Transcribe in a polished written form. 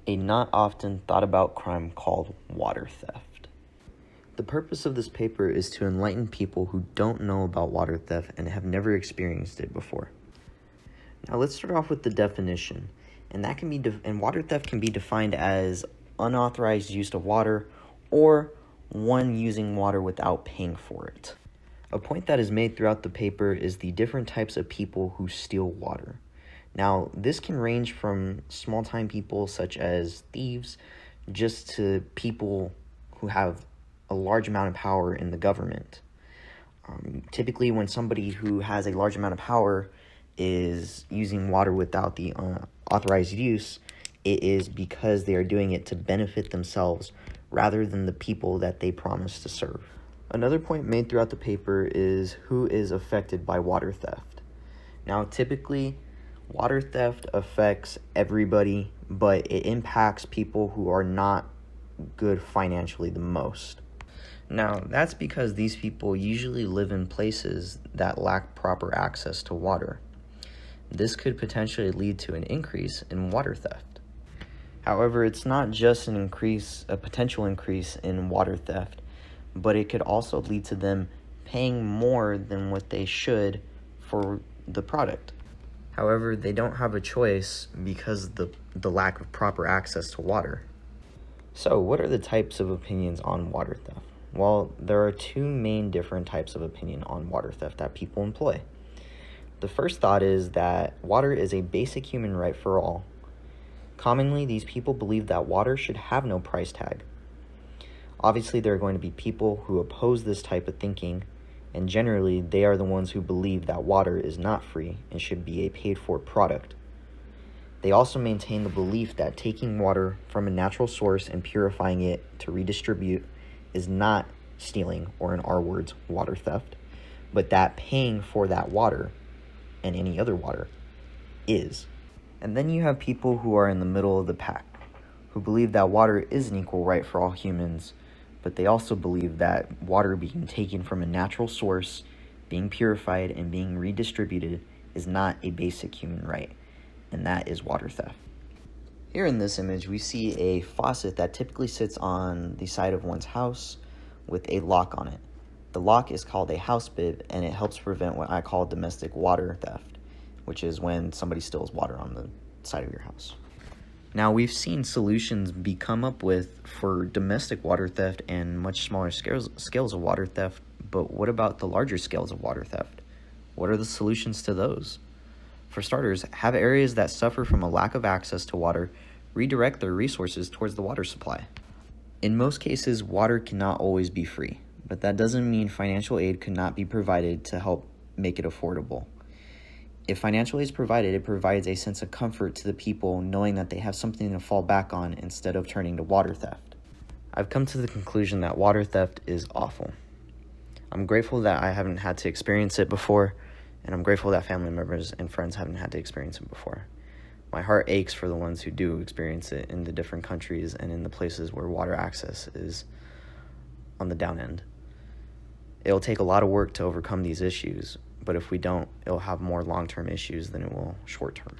a not often thought about crime called water theft. The purpose of this paper is to enlighten people who don't know about water theft and have never experienced it before. Now let's start off with the definition, and that can be water theft can be defined as unauthorized use of water or one using water without paying for it. A point that is made throughout the paper is the different types of people who steal water. Now, this can range from small-time people such as thieves just to people who have a large amount of power in the government. Typically, when somebody who has a large amount of power is using water without the authorized use, it is because they are doing it to benefit themselves rather than the people that they promise to serve. Another point made throughout the paper is who is affected by water theft. Now, typically, water theft affects everybody, but it impacts people who are not good financially the most. Now, that's because these people usually live in places that lack proper access to water. This could potentially lead to an increase in water theft. However, it's not just a potential increase in water theft, but it could also lead to them paying more than what they should for the product. However, they don't have a choice because of the lack of proper access to water. So, what are the types of opinions on water theft? Well, there are two main different types of opinion on water theft that people employ. The first thought is that water is a basic human right for all. Commonly, these people believe that water should have no price tag. Obviously, there are going to be people who oppose this type of thinking, and generally, they are the ones who believe that water is not free and should be a paid-for product. They also maintain the belief that taking water from a natural source and purifying it to redistribute is not stealing, or in our words, water theft, but that paying for that water and any other water is. And then you have people who are in the middle of the pack, who believe that water is an equal right for all humans, but they also believe that water being taken from a natural source, being purified, and being redistributed is not a basic human right, and that is water theft. Here in this image, we see a faucet that typically sits on the side of one's house with a lock on it. The lock is called a house bib, and it helps prevent what I call domestic water theft, which is when somebody steals water on the side of your house. Now, we've seen solutions be come up with for domestic water theft and much smaller scales of water theft, but what about the larger scales of water theft? What are the solutions to those? For starters, have areas that suffer from a lack of access to water redirect their resources towards the water supply. In most cases, water cannot always be free, but that doesn't mean financial aid could not be provided to help make it affordable. If financial aid is provided, it provides a sense of comfort to the people knowing that they have something to fall back on instead of turning to water theft. I've come to the conclusion that water theft is awful. I'm grateful that I haven't had to experience it before, and I'm grateful that family members and friends haven't had to experience it before. My heart aches for the ones who do experience it in the different countries and in the places where water access is on the down end. It'll take a lot of work to overcome these issues, but if we don't, it'll have more long-term issues than it will short-term.